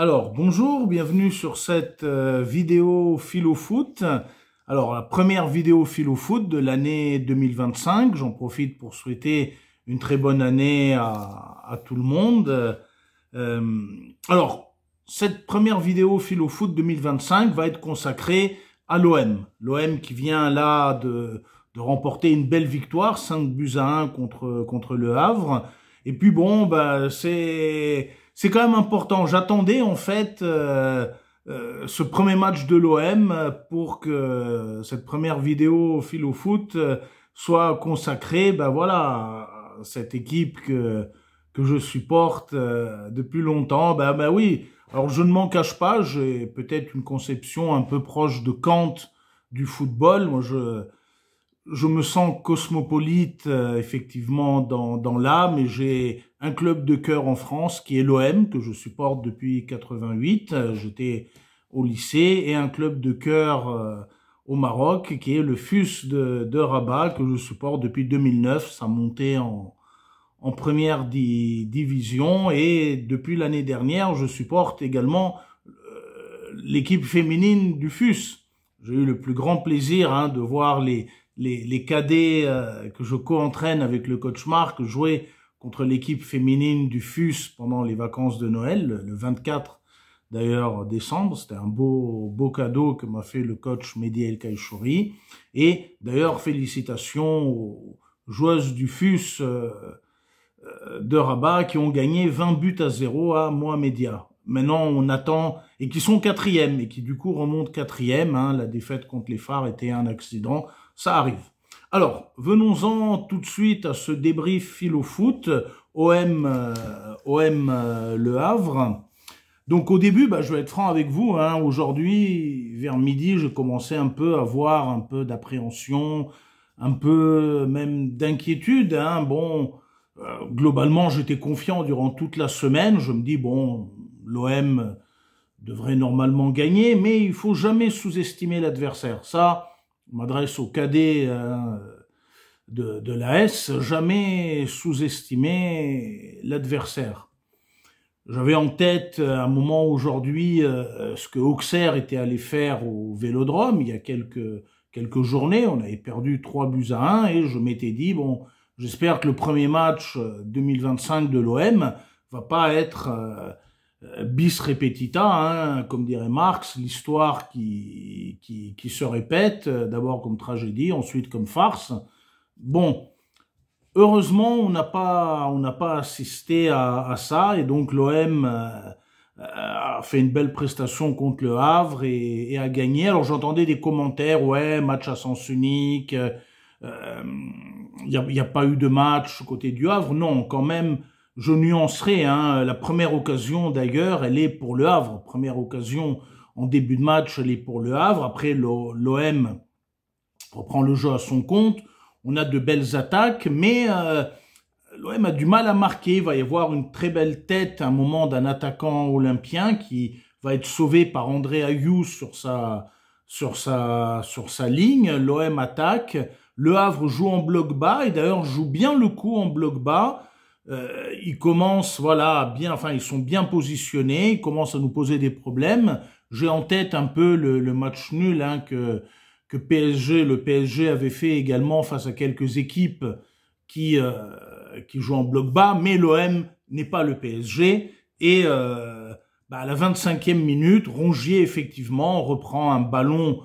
Alors, bonjour, bienvenue sur cette vidéo Philo Foot. Alors, la première vidéo Philo Foot de l'année 2025. J'en profite pour souhaiter une très bonne année à tout le monde. Alors, cette première vidéo Philo Foot 2025 va être consacrée à l'OM. L'OM qui vient là de remporter une belle victoire, 5-1 contre Le Havre. Et puis bon, c'est quand même important. J'attendais en fait ce premier match de l'OM pour que cette première vidéo Philo Foot soit consacrée, voilà, à cette équipe que je supporte depuis longtemps. Oui. Alors je ne m'en cache pas, j'ai peut-être une conception un peu proche de Kant du football. Moi, je me sens cosmopolite, effectivement, dans l'âme, et j'ai un club de cœur en France qui est l'OM, que je supporte depuis 88. J'étais au lycée, et un club de cœur au Maroc, qui est le FUS de Rabat, que je supporte depuis 2009. Ça montait en première division, et depuis l'année dernière, je supporte également l'équipe féminine du FUS. J'ai eu le plus grand plaisir de voir les cadets que je co-entraîne avec le coach Marc jouer contre l'équipe féminine du FUS pendant les vacances de Noël, le 24 d'ailleurs décembre. C'était un beau cadeau que m'a fait le coach Mehdi El Kaïchouri. Et d'ailleurs, félicitations aux joueuses du FUS de Rabat qui ont gagné 20-0 à Mohamedia. Maintenant, on attend, et qui sont quatrième, et qui du coup remontent quatrième. La défaite contre les Phares était un accident, ça arrive. Alors, venons-en tout de suite à ce débrief Philo Foot, OM Le Havre. Donc au début, je vais être franc avec vous, aujourd'hui, vers midi, je commençais un peu à avoir un peu d'appréhension, un peu même d'inquiétude. Globalement, j'étais confiant durant toute la semaine. Je me dis, bon, l'OM devrait normalement gagner, mais il faut jamais sous-estimer l'adversaire. Ça, je m'adresse aux cadets de l'AS, jamais sous-estimer l'adversaire. J'avais en tête à un moment aujourd'hui ce que Auxerre était allé faire au Vélodrome il y a quelques journées. On avait perdu 3-1 et je m'étais dit, bon, j'espère que le premier match 2025 de l'OM va pas être bis repetita, comme dirait Marx, l'histoire qui se répète, d'abord comme tragédie, ensuite comme farce. Bon, heureusement, on n'a pas assisté à ça, et donc l'OM a fait une belle prestation contre le Havre et a gagné. Alors j'entendais des commentaires, ouais, match à sens unique, il n'y a pas eu de match côté du Havre. Non, quand même, je nuancerai. La première occasion, d'ailleurs, elle est pour le Havre. Première occasion en début de match, elle est pour le Havre. Après, l'OM reprend le jeu à son compte. On a de belles attaques, mais l'OM a du mal à marquer. Il va y avoir une très belle tête à un moment d'un attaquant olympien qui va être sauvé par André Ayou sur sa ligne. L'OM attaque. Le Havre joue en bloc bas, et d'ailleurs joue bien le coup en bloc bas. Ils commencent, ils sont bien positionnés, ils commencent à nous poser des problèmes. J'ai en tête un peu le match nul que le PSG avait fait également face à quelques équipes qui jouent en bloc bas, mais l'OM n'est pas le PSG. Et à la 25e minute, Rongier effectivement reprend un ballon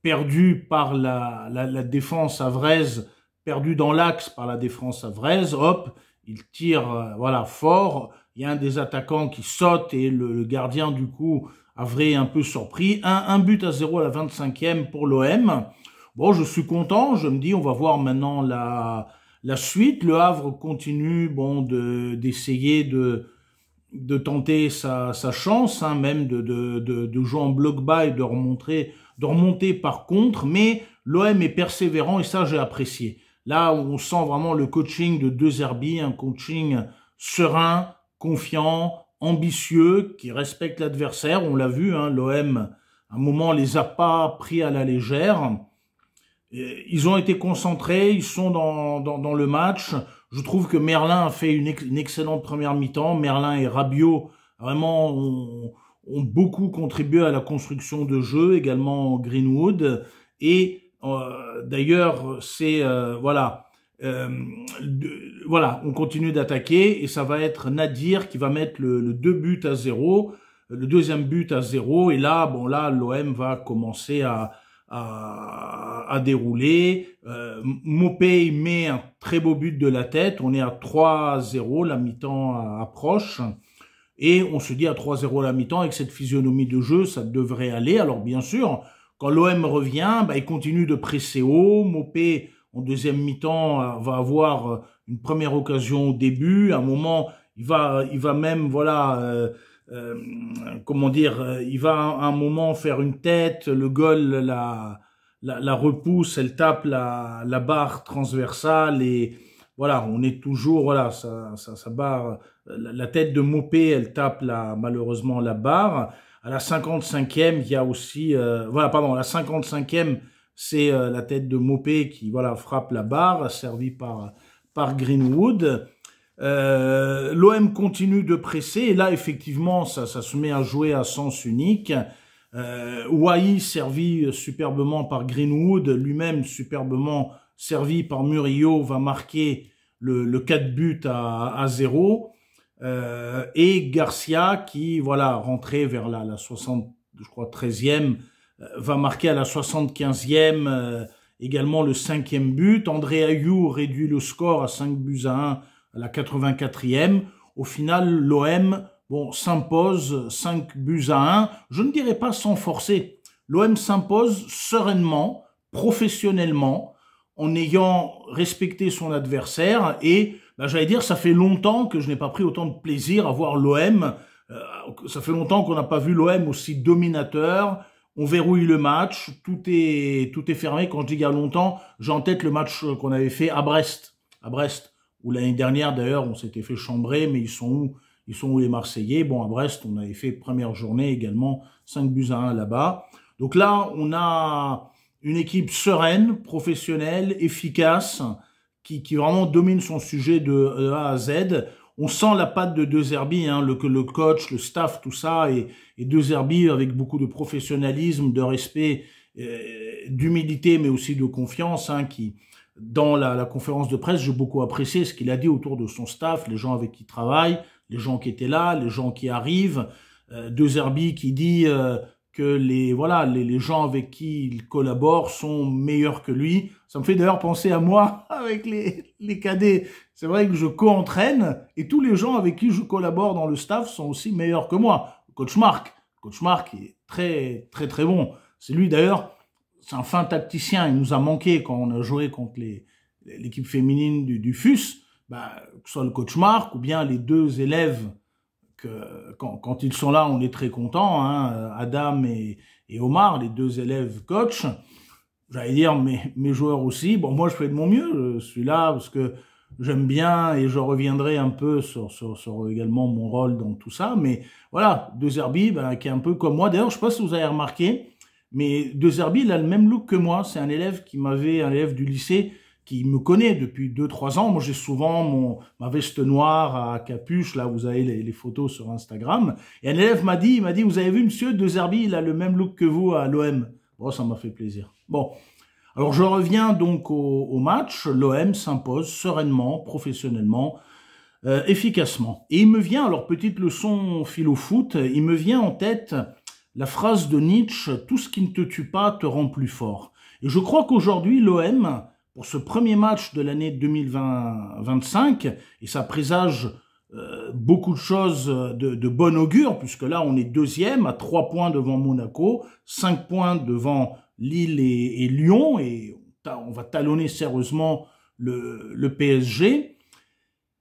perdu par la défense havraise, perdu dans l'axe par la défense havraise. Hop, il tire fort. Il y a un des attaquants qui saute et le gardien du coup havrais un peu surpris. 1-0 à la 25e pour l'OM. Bon, je suis content. Je me dis, on va voir maintenant la suite. Le Havre continue d'essayer de tenter sa chance, même de jouer en bloc bas et de remonter par contre, mais l'OM est persévérant et ça j'ai apprécié. Là, on sent vraiment le coaching de De Zerbi, un coaching serein, confiant, ambitieux, qui respecte l'adversaire. On l'a vu, l'OM, à un moment, les a pas pris à la légère. Ils ont été concentrés, ils sont dans le match. Je trouve que Merlin a fait une excellente première mi-temps. Merlin et Rabiot vraiment ont beaucoup contribué à la construction de jeu, également Greenwood. Et d'ailleurs, c'est voilà, voilà, on continue d'attaquer et ça va être Nadir qui va mettre le 2 buts à 0, le deuxième but à 0. Et là, bon là, l'OM va commencer à dérouler. Mopé met un très beau but de la tête. On est à 3-0, la mi-temps approche. Et on se dit à 3-0 à la mi-temps, avec cette physionomie de jeu, ça devrait aller. Alors bien sûr, quand l'OM revient, il continue de presser haut. Mopé, en deuxième mi-temps, va avoir une première occasion au début. À un moment, il va même, voilà, comment dire, il va à un moment faire une tête, le goal la repousse, elle tape la barre transversale et voilà, on est toujours, voilà, ça barre, la tête de Mopé, elle tape malheureusement la barre. À la 55e, il y a aussi, voilà, pardon, à la 55e, c'est la tête de Mopé qui, voilà, frappe la barre, servie par Greenwood. L'OM continue de presser et là, effectivement, ça se met à jouer à sens unique. Wai servi superbement par Greenwood, lui-même superbement servi par Murillo, va marquer le 4 buts à 0. Et Garcia qui, voilà, rentré vers la 60, je crois, 13e, va marquer à la 75e également le 5e but. André Ayew réduit le score à 5 buts à 1 à la 84e. Au final, l'OM s'impose 5 buts à 1. Je ne dirais pas sans forcer. L'OM s'impose sereinement, professionnellement, en ayant respecté son adversaire. Et j'allais dire, ça fait longtemps que je n'ai pas pris autant de plaisir à voir l'OM. Ça fait longtemps qu'on n'a pas vu l'OM aussi dominateur. On verrouille le match, tout est fermé. Quand je dis il y a longtemps, j'ai en tête le match qu'on avait fait à Brest, où l'année dernière d'ailleurs on s'était fait chambrer, mais ils sont où les Marseillais? Bon, à Brest, on avait fait première journée également, 5 buts à 1 là-bas. Donc là, on a une équipe sereine, professionnelle, efficace, qui vraiment domine son sujet de A à Z. On sent la patte de De Zerbi, le coach, le staff, tout ça, et De Zerbi avec beaucoup de professionnalisme, de respect, d'humilité, mais aussi de confiance, qui, dans la conférence de presse, j'ai beaucoup apprécié ce qu'il a dit autour de son staff, les gens avec qui il travaille, les gens qui étaient là, les gens qui arrivent. De Zerbi qui dit que les gens avec qui il collabore sont meilleurs que lui. Ça me fait d'ailleurs penser à moi avec les cadets. C'est vrai que je co-entraîne et tous les gens avec qui je collabore dans le staff sont aussi meilleurs que moi. Coach Marc est très très très bon. C'est lui d'ailleurs, c'est un fin tacticien. Il nous a manqué quand on a joué contre l'équipe féminine du FUS. Que ce soit le coach Marc ou bien les deux élèves quand ils sont là, on est très contents, Adam et Omar, les deux élèves coach. J'allais dire mes joueurs aussi. Bon, moi je fais de mon mieux, je suis là parce que j'aime bien et je reviendrai un peu sur également mon rôle dans tout ça. Mais voilà, De Zerbi, qui est un peu comme moi. D'ailleurs, je sais pas si vous avez remarqué, mais De Zerbi, il a le même look que moi. C'est un élève du lycée qui me connaît depuis 2-3 ans. Moi, j'ai souvent ma veste noire à capuche. Là, vous avez les photos sur Instagram. Et un élève m'a dit, vous avez vu, monsieur De Zerbi, il a le même look que vous à l'OM. Bon, ça m'a fait plaisir. Bon. Alors, je reviens donc au match. L'OM s'impose sereinement, professionnellement, efficacement. Et il me vient, alors, petite leçon philo-foot, il me vient en tête la phrase de Nietzsche, « Tout ce qui ne te tue pas te rend plus fort ». Et je crois qu'aujourd'hui, l'OM, pour ce premier match de l'année 2025, et ça présage beaucoup de choses de bon augure, puisque là on est deuxième à 3 points devant Monaco, 5 points devant Lille et Lyon, et on va talonner sérieusement le PSG.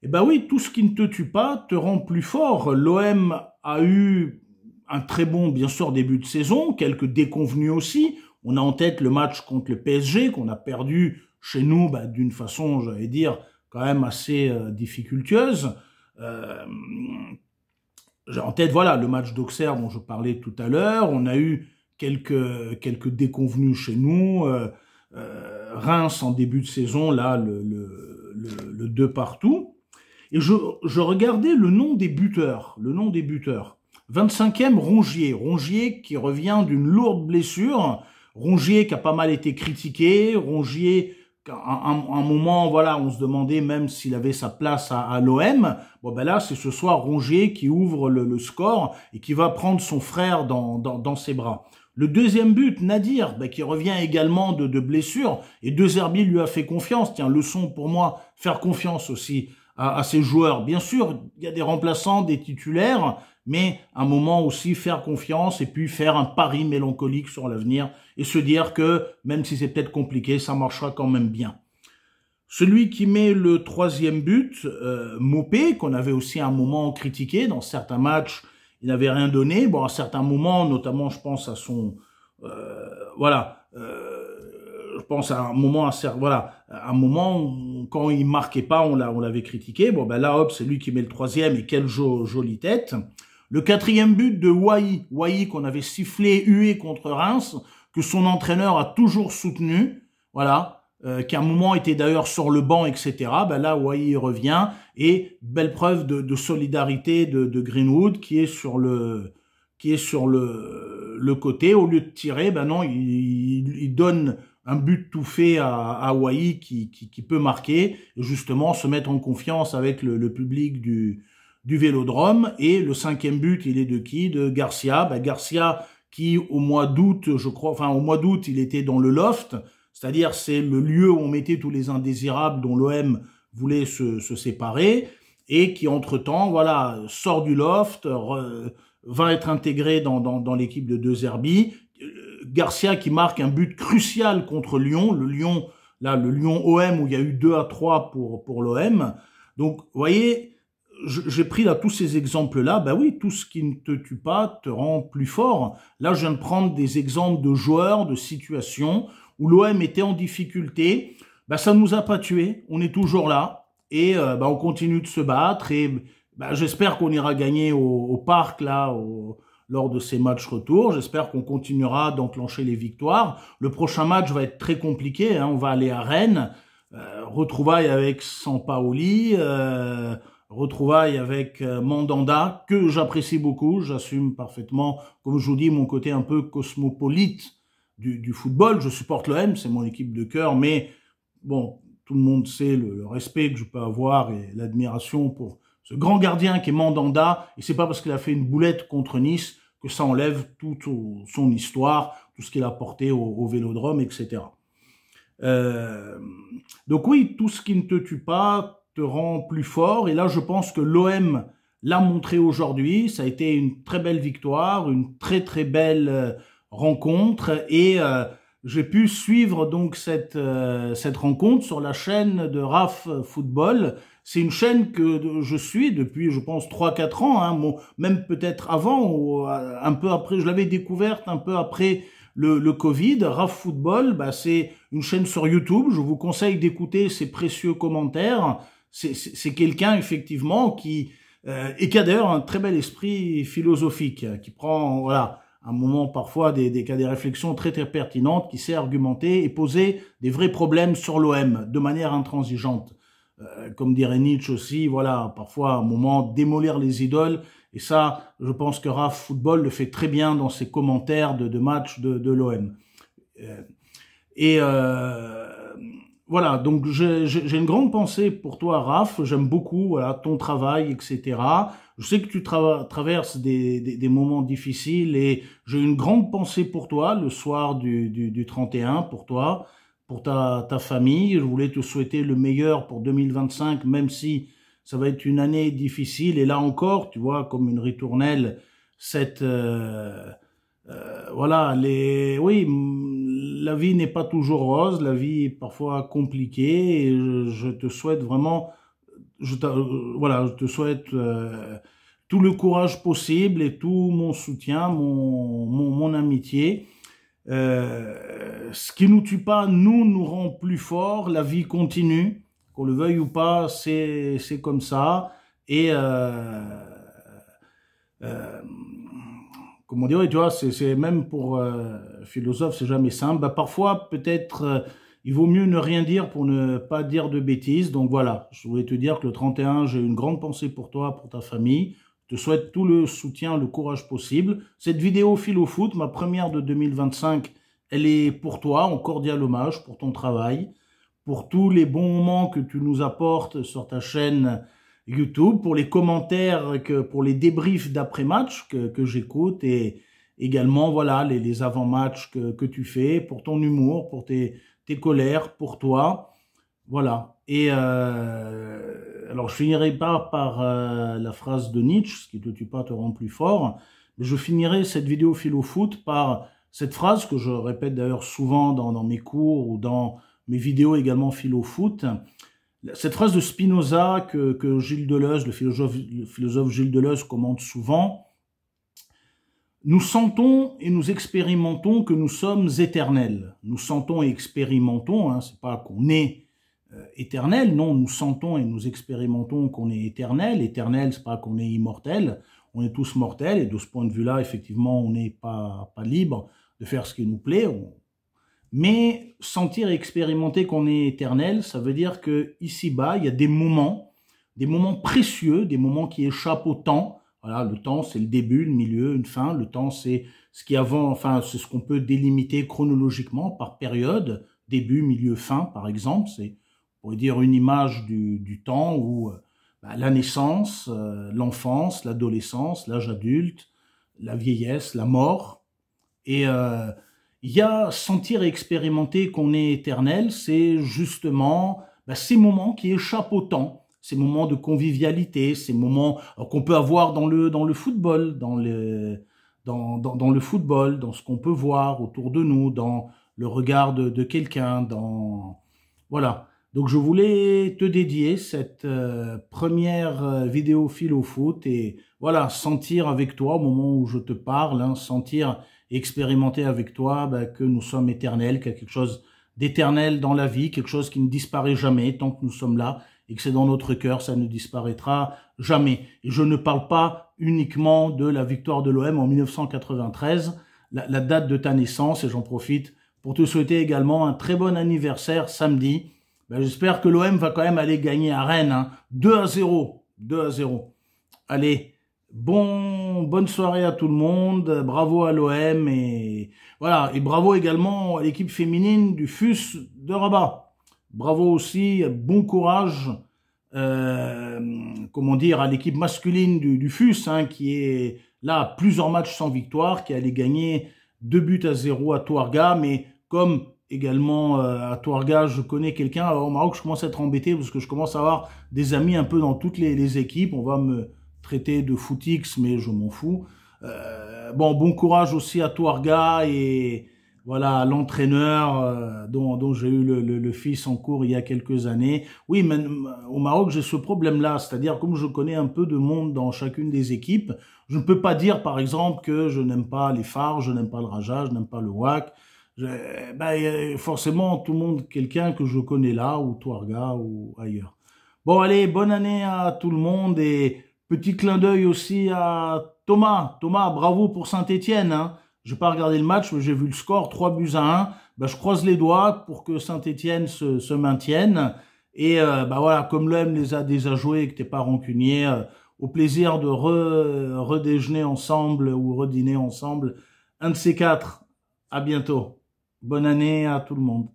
Et oui, tout ce qui ne te tue pas te rend plus fort. L'OM a eu un très bon, bien sûr, début de saison, quelques déconvenus aussi. On a en tête le match contre le PSG qu'on a perdu chez nous, d'une façon, j'allais dire, quand même assez difficultueuse. J'ai en tête, voilà, le match d'Auxerre dont je parlais tout à l'heure. On a eu quelques déconvenus chez nous. Reims en début de saison, là, le 2 partout. Et je regardais le nom des buteurs. 25e, Rongier. Rongier qui revient d'une lourde blessure. Rongier qui a pas mal été critiqué. Rongier, à un moment, voilà, on se demandait même s'il avait sa place à l'OM. Bon, ben là, c'est ce soir Rongier qui ouvre le score et qui va prendre son frère dans ses bras. Le deuxième but, Nadir, qui revient également de blessure. Et De Zerbi lui a fait confiance. Tiens, leçon pour moi, faire confiance aussi à ses joueurs. Bien sûr, il y a des remplaçants, des titulaires, mais à un moment aussi faire confiance et puis faire un pari mélancolique sur l'avenir et se dire que même si c'est peut-être compliqué, ça marchera quand même bien. Celui qui met le troisième but, Mopé, qu'on avait aussi à un moment critiqué dans certains matchs, il n'avait rien donné. Bon, à certains moments, notamment, je pense à son, je pense à un moment, à un moment où, quand il marquait pas, on l'avait critiqué. Bon, ben là, hop, c'est lui qui met le troisième et quelle jolie tête. Le quatrième but de Wai qu'on avait sifflé, hué contre Reims, que son entraîneur a toujours soutenu, voilà, qui à un moment était d'ailleurs sur le banc, etc. Ben là, Wai revient et belle preuve de solidarité de Greenwood qui est sur le côté. Au lieu de tirer, ben non, il donne un but tout fait à Wai qui peut marquer et justement se mettre en confiance avec le public du Vélodrome. Et le cinquième but, il est de qui? De Garcia. Ben Garcia qui au mois d'août, je crois, enfin au mois d'août, il était dans le loft, c'est-à-dire c'est le lieu où on mettait tous les indésirables dont l'OM voulait se séparer et qui entre-temps, voilà, sort du loft, va être intégré dans l'équipe de De Zerbi. Garcia qui marque un but crucial contre Lyon, le Lyon OM où il y a eu 2-3 pour l'OM. Donc, vous voyez, j'ai pris là tous ces exemples-là. Ben oui, tout ce qui ne te tue pas te rend plus fort. Là, je viens de prendre des exemples de joueurs, de situations où l'OM était en difficulté. Ben ça ne nous a pas tués. On est toujours là et on continue de se battre. Et j'espère qu'on ira gagner au parc là, lors de ces matchs retour. J'espère qu'on continuera d'enclencher les victoires. Le prochain match va être très compliqué. Hein. On va aller à Rennes. Retrouvailles avec Sampaoli. Retrouvailles avec Mandanda, que j'apprécie beaucoup, j'assume parfaitement, comme je vous dis, mon côté un peu cosmopolite du football. Je supporte l'OM, c'est mon équipe de cœur, mais bon, tout le monde sait le respect que je peux avoir et l'admiration pour ce grand gardien qui est Mandanda, et c'est pas parce qu'il a fait une boulette contre Nice que ça enlève toute son histoire, tout ce qu'il a apporté au Vélodrome, etc. Donc oui, tout ce qui ne te tue pas te rend plus fort. Et là, je pense que l'OM l'a montré aujourd'hui. Ça a été une très belle victoire, une très très belle rencontre. Et j'ai pu suivre donc cette rencontre sur la chaîne de RAF Football. C'est une chaîne que je suis depuis, je pense, 3-4 ans, hein, même peut-être avant, ou un peu après. Je l'avais découverte un peu après le Covid. RAF Football, c'est une chaîne sur YouTube. Je vous conseille d'écouter ses précieux commentaires. C'est quelqu'un, effectivement, qui a d'ailleurs un très bel esprit philosophique, qui prend, voilà, un moment parfois des réflexions très très pertinentes, qui sait argumenter et poser des vrais problèmes sur l'OM de manière intransigeante. Comme dirait Nietzsche aussi, voilà, parfois à un moment démolir les idoles. Et ça, je pense que RAF Football le fait très bien dans ses commentaires de matchs de l'OM. Voilà, donc j'ai une grande pensée pour toi, Raph. J'aime beaucoup, voilà, ton travail, etc. Je sais que tu traverses des moments difficiles et j'ai une grande pensée pour toi le soir du 31, pour toi, pour ta famille. Je voulais te souhaiter le meilleur pour 2025, même si ça va être une année difficile. Et là encore, tu vois, comme une ritournelle, voilà, oui, la vie n'est pas toujours rose, la vie est parfois compliquée et je te souhaite vraiment, voilà, je te souhaite tout le courage possible et tout mon soutien, mon amitié. Ce qui nous tue pas, nous rend plus forts, la vie continue, qu'on le veuille ou pas, c'est comme ça. Et comment dire, tu vois, c'est même pour philosophe, c'est jamais simple. Parfois, peut-être, il vaut mieux ne rien dire pour ne pas dire de bêtises. Donc voilà, je voulais te dire que le 31, j'ai une grande pensée pour toi, pour ta famille. Je te souhaite tout le soutien, le courage possible. Cette vidéo Fil au foot, ma première de 2025, elle est pour toi, en cordial hommage pour ton travail, pour tous les bons moments que tu nous apportes sur ta chaîne YouTube, pour les commentaires, pour les débriefs d'après-match que j'écoute, et également voilà les avant-matchs que tu fais, pour ton humour, pour tes colères, pour toi. Voilà. Et alors je finirai pas par la phrase de Nietzsche, ce qui te tue pas te rend plus fort, mais je finirai cette vidéo Fil au foot par cette phrase que je répète d'ailleurs souvent dans mes cours ou dans mes vidéos également Fil au foot. Cette phrase de Spinoza que Gilles Deleuze, le philosophe Gilles Deleuze commente souvent: nous sentons et nous expérimentons que nous sommes éternels. Nous sentons et expérimentons, hein, c'est pas qu'on est éternel, non, nous sentons et nous expérimentons qu'on est éternel. Éternel, c'est pas qu'on est immortel, on est tous mortels, et de ce point de vue-là, effectivement, on n'est pas libre de faire ce qui nous plaît. Mais sentir et expérimenter qu'on est éternel, ça veut dire que ici-bas, il y a des moments précieux, des moments qui échappent au temps. Voilà, le temps, c'est le début, le milieu, une fin. Le temps, c'est ce qui avant, enfin, c'est ce qu'on peut délimiter chronologiquement par période, début, milieu, fin, par exemple. C'est, on pourrait dire, une image du temps où la naissance, l'enfance, l'adolescence, l'âge adulte, la vieillesse, la mort. Et il y a sentir et expérimenter qu'on est éternel, c'est justement ces moments qui échappent au temps, ces moments de convivialité, ces moments qu'on peut avoir dans le football, dans le football, dans ce qu'on peut voir autour de nous, dans le regard de quelqu'un, voilà. Donc je voulais te dédier cette première vidéo Fil au foot, et voilà, sentir avec toi au moment où je te parle, hein, sentir, expérimenter avec toi que nous sommes éternels, qu'il y a quelque chose d'éternel dans la vie, quelque chose qui ne disparaît jamais tant que nous sommes là, et que c'est dans notre cœur, ça ne disparaîtra jamais. Et je ne parle pas uniquement de la victoire de l'OM en 1993, la date de ta naissance, et j'en profite pour te souhaiter également un très bon anniversaire samedi. J'espère que l'OM va quand même aller gagner à Rennes, hein. 2-0. Allez, bonne soirée à tout le monde, bravo à l'OM, et voilà, et bravo également à l'équipe féminine du FUS de Rabat. Bravo aussi, bon courage, comment dire, à l'équipe masculine du FUS, hein, qui est là plusieurs matchs sans victoire, qui allait gagner 2-0 à Touarga, mais comme également à Touarga, je connais quelqu'un. Alors au Maroc, je commence à être embêté parce que je commence à avoir des amis un peu dans toutes les équipes. On va me traiter de footix, mais je m'en fous. Bon courage aussi à Touarga, et voilà, l'entraîneur dont j'ai eu le fils en cours il y a quelques années. Oui, mais au Maroc, j'ai ce problème-là, c'est-à-dire comme je connais un peu de monde dans chacune des équipes, je ne peux pas dire par exemple que je n'aime pas les Phares, je n'aime pas le Raja, je n'aime pas le WAC. Forcément tout le monde, quelqu'un que je connais là, ou Touarga ou ailleurs. Bon allez, bonne année à tout le monde, et petit clin d'œil aussi à Thomas, bravo pour Saint-Étienne, hein. J'ai pas regardé le match, mais j'ai vu le score, 3-1. Je croise les doigts pour que Saint-Étienne se maintienne, et voilà, comme l'OM les a déjà joués et que t'es pas rancunier, au plaisir de redéjeuner ensemble ou redîner ensemble, un de ces quatre. À bientôt. Bonne année à tout le monde.